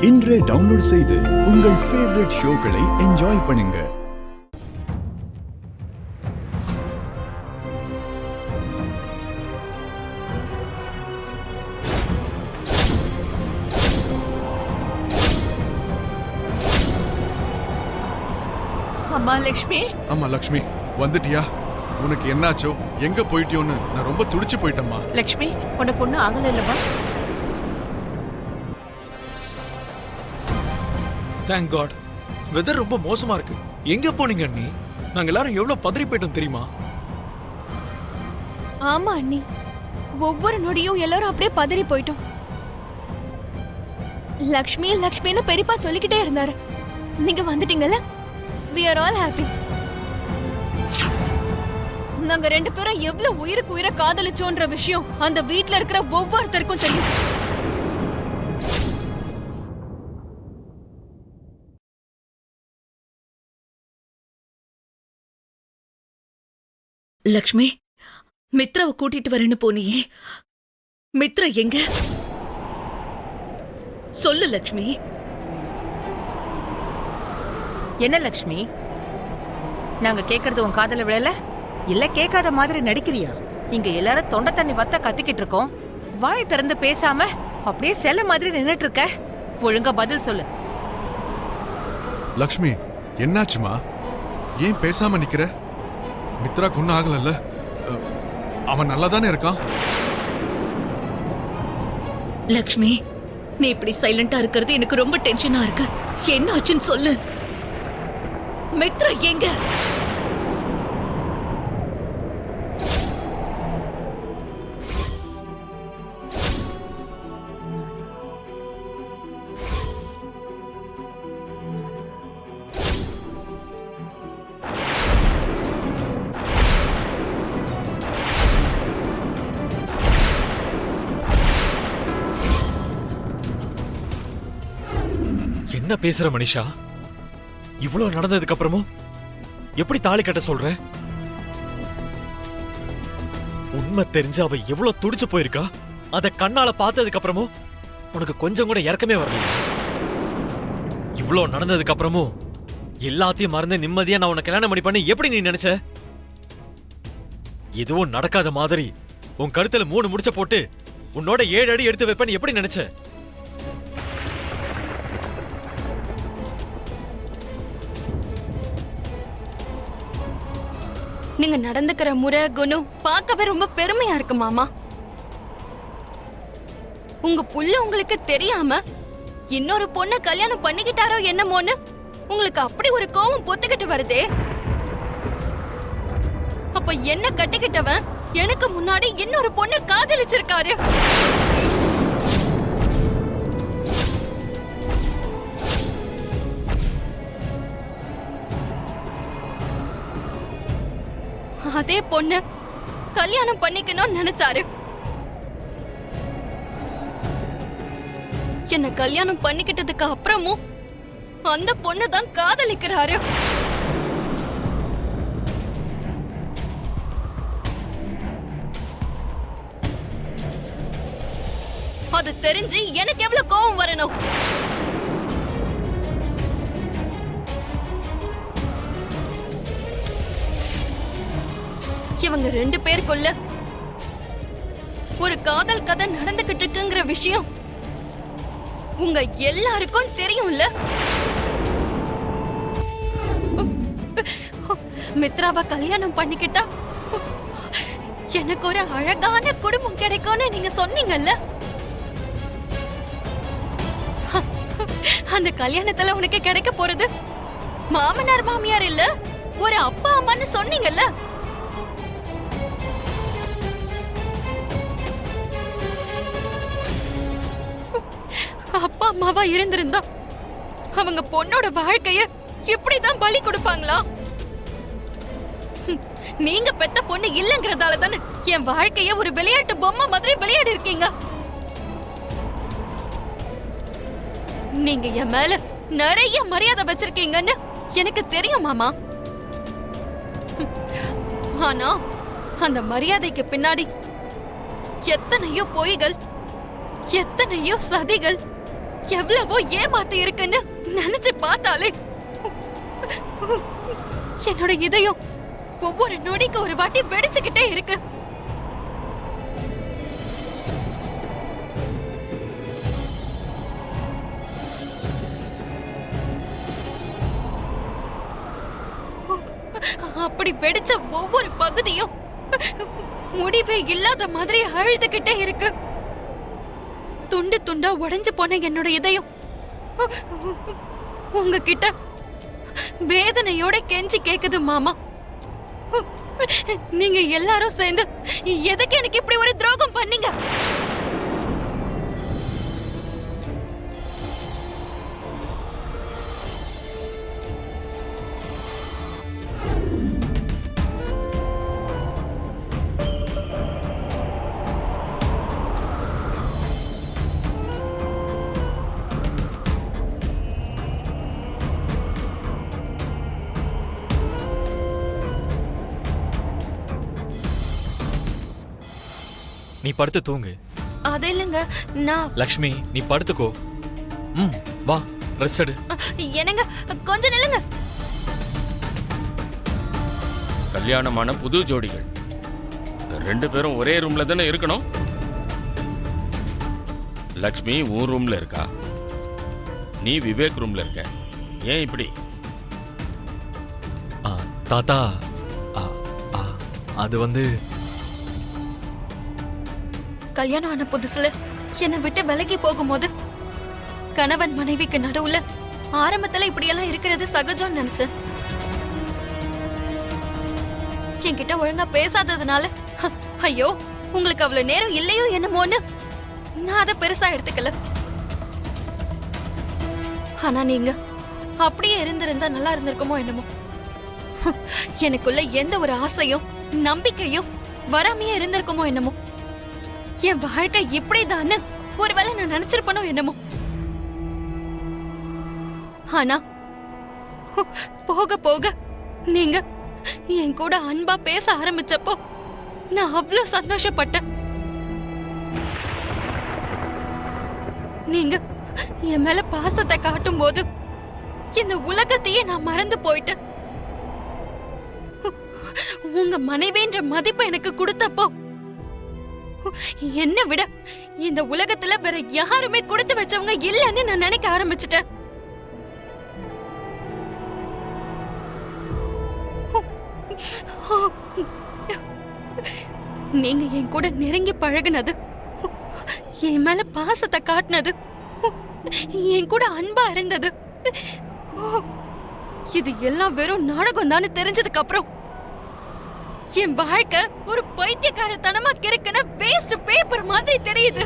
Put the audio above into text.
இன்றே டவுன்லோட் செய்து உங்கள் ஃபேவரட் ஷோக்களை என்ஜாய் பண்ணுங்க. அம்மா லக்ஷ்மி. அம்மா லக்ஷ்மி, வந்துட்டியா? உனக்கு என்னாச்சோ, எங்க போயிட்டியோன்னு நான் ரொம்ப துடிச்சு போயிட்டேம்மா. லக்ஷ்மி, உனக்கு ஒன்னும் ஆகல இல்லம்மா? Thank God. வெதர் ரொம்ப மோசமா இருக்கு. எங்க போனீங்க அண்ணி? நாங்க எல்லாரும் எவ்வளவு பதறி போயிட்டோம் தெரியுமா? ஆமா அண்ணி, ஒவ்வொரு நொடியும் எல்லாரும் அப்படியே பதறி போயிட்டோம். லக்ஷ்மி லக்ஷ்மின்னு பெரியப்பா சொல்லிக்கிட்டே இருந்தாரு. நீங்க வந்துட்டீங்கல்ல, we are all happy. நாங்க ரெண்டு பேரும் எவ்வளவு உயிருக்கு உயிரை காதலிச்சோன்ற விஷயம் அந்த வீட்ல இருக்கிற ஒவ்வொருத்தருக்கும் தெரியும். லக்ஷ்மி, மித்ராவை கூட்டிட்டு வரேன்னு போனியே, மித்ரா எங்க? சொல்லு லக்ஷ்மி. என்ன லக்ஷ்மி, நாங்க கேக்குறது உன் காதல விழல? இல்ல கேட்காத மாதிரி நடிக்கிறியா? இங்க எல்லாரும் தொண்டை தண்ணி வத்த கத்திக்கிட்டு இருக்கோம். வாய் திறந்து பேசாம அப்படியே செல்ல மாதிரி நின்னுட்டு இருக்க. ஒழுங்கா பதில் சொல்லு. லக்ஷ்மி, என்னாச்சுமா? ஏன் பேசாம நிக்கிற? மித்ரா ஒன்னும் ஆகலல்ல? அவன் நல்லா தானே இருக்கான். லக்ஷ்மி, நீ இப்படி சைலண்டா இருக்கிறது எனக்கு ரொம்ப டென்ஷனா இருக்கு. என்ன ஆச்சுன்னு சொல்லு. மித்ரா எங்க? என்ன பேசுற மனிஷா? இவ்வளவு நடந்ததுக்கு அப்புறமும் எப்படி தாலி கட்ட சொல்ற? உண்மை தெரிஞ்சு அவ எவ்வளவு துடிச்சு போயிருக்கா. அத கண்ணால பார்த்ததுக்கு அப்புறமும் உனக்கு கொஞ்சம் கூட இறக்கமே வரல. இவ்வளவு நடந்ததுக்கு அப்புறமும் எல்லாத்தையும் மறந்து நிம்மதியா நான் உனக்கு கல்யாணம் பண்ணி எப்படி நீ நினைச்ச? எதுவும் நடக்காத மாதிரி உன் கழுத்துல 3 முடிச்ச போட்டு உன்னோட 7 அடி எடுத்து வைப்பேன்னு எப்படி நினைச்ச? நீங்க நடந்துக்கிற முறை குணம் பார்க்கவே ரொம்ப பெருமையா இருக்கு மாமா. உங்க புள்ள உங்களுக்கு தெரியாம இன்னொரு பொண்ண கல்யாணம் பண்ணிக்கிட்டாரோ என்னமோன்னு உங்களுக்கு அப்படி ஒரு கோவம் பொத்துக்கிட்டு வருதே. அப்ப என்ன கட்டிக்கிட்டவன் எனக்கு முன்னாடி இன்னொரு பொண்ணை காதலிச்சிருக்காரு. அதே பொண்ணு கல்யாணம் பண்ணிக்கணும்னு நினைச்சாரு. என்ன கல்யாணம் பண்ணிக்கிட்டதுக்கு அப்புறமும் அந்த பொண்ணு தான் காதலிக்கிறாரு. அது தெரிஞ்சு எனக்கு எவ்வளவு கோபம் வரணும். இவங்க 2 பேருக்குள்ள ஒரு காதல் கதை நடந்துகிட்டு இருக்குங்கிற விஷயம் உங்க எல்லாருக்கும் தெரியும்ல. மித்ராவை கல்யாணம் பண்ணிக்கிட்டா எனக்கு ஒரு அழகான குடும்பம் கிடைக்கும்னு நீங்க சொன்னீங்கல்ல. அந்த கல்யாணத்துல உனக்கு கிடைக்க போறது மாமனார் மாமியார் இல்ல, ஒரு அப்பா அம்மான்னு சொன்னீங்கல்ல. அப்பா அம்மாவா இருந்திருந்தா அவங்க பொண்ணோட வாழ்க்கைய இப்படிதான் பலி கொடுப்பாங்களா? நீங்க பெத்த பொண்ணு இல்லங்கிறதால தானே என் வாழ்க்கைய ஒரு விளையாட்டு பொம்மை மாதிரி விளையாடி இருக்கீங்க. நீங்க என் மேல நிறைய மரியாதை வச்சிருக்கீங்கன்னு எனக்கு தெரியும் மாமா. ஆனா அந்த மரியாதைக்கு பின்னாடி எத்தனையோ பொய்கள், எத்தனையோ சதிகள், எவ்வளவோ ஏமாத்து இருக்குன்னு நினைச்சு பார்த்தாலே என்னோட இதயம் ஒவ்வொரு நொடிக்கு ஒரு வாட்டி வெடிச்சுக்கிட்டே இருக்கு. அப்படி வெடிச்ச ஒவ்வொரு பகுதியும் முடிவே இல்லாத மாதிரி அழுதுகிட்டே இருக்கு. துண்டு துண்டா உடைஞ்சு போன என்னோட இதயம் உங்ககிட்ட வேதனையோட கெஞ்சி கேக்குது மாமா. நீங்க எல்லாரும் சேர்ந்து எதுக்கு எனக்கு இப்படி ஒரு துரோகம் பண்ணீங்க? நீ படுத்து தூங்கு. அது இல்லைங்க, நான் லக்ஷ்மி நீ படுத்துக்கோ. வா ரெஸ்ட் எடு. என்னங்க கொஞ்சம் நில்லுங்க. கல்யாணமான புது ஜோடிகள் 2 பேரும் ஒரே ரூம்ல தானே இருக்கணும். லக்ஷ்மி உன் ரூம்ல இருக்கா, நீ விவேக் ரூம்ல இருக்க. ஏன் இப்படி? தாத்தா அது வந்து கல்யாணம் ஆன புதுசுல என்னை விட்டு விலகி போகும்போது கணவன் மனைவிக்கு நடுவுல ஆரம்பத்துல இப்படியெல்லாம் இருக்கிறது சகஜம்னு நினைச்சேன். என்கிட்ட ஒழுங்கா பேசாததுனால ஐயோ உங்களுக்கு அவ்வளவு நேரம் இல்லையோ என்னமோன்னு நான் அதை பெருசா எடுத்துக்கல. ஆனா நீங்க அப்படியே இருந்திருந்தா நல்லா இருந்திருக்குமோ என்னமோ. எனக்குள்ள எந்த ஒரு ஆசையும் நம்பிக்கையும் வராமையே இருந்திருக்குமோ என்னமோ. என் வாழ்க்கை இப்படிதான்னு ஒருவேளை நான் நினைச்சிருப்பனோ என்னமோ. ஆனா போக போக நீங்க என் கூட அன்பா பேச ஆரம்பிச்சப்போ நான் அவ்வளவு சந்தோஷப்பட்டேன். நீங்க என் மேல பாசத்தை காட்டும் போது இந்த உலகத்தையே நான் மறந்து போயிட்டேன். உங்க மனைவின்ற மதிப்பை எனக்கு கொடுத்தப்போ என்ன விட இந்த உலகத்துல வேற யாருமே கொடுத்து வச்சவங்க இல்லன்னு நான் நினைக்க ஆரம்பிச்சிட்டேன். நீங்க என் கூட நெருங்கி பழகுனது, என் மேல பாசத்தை காட்டினது, என் கூட அன்பா இருந்தது, இது எல்லாம் வெறும் நாடகம் தானே தெரிஞ்சதுக்கு அப்புறம் என் வாழ்க்கை ஒரு பைத்தியக்காரத்தனமா கிறுக்குன வேஸ்ட் பேப்பர் மாதிரி தெரியுது.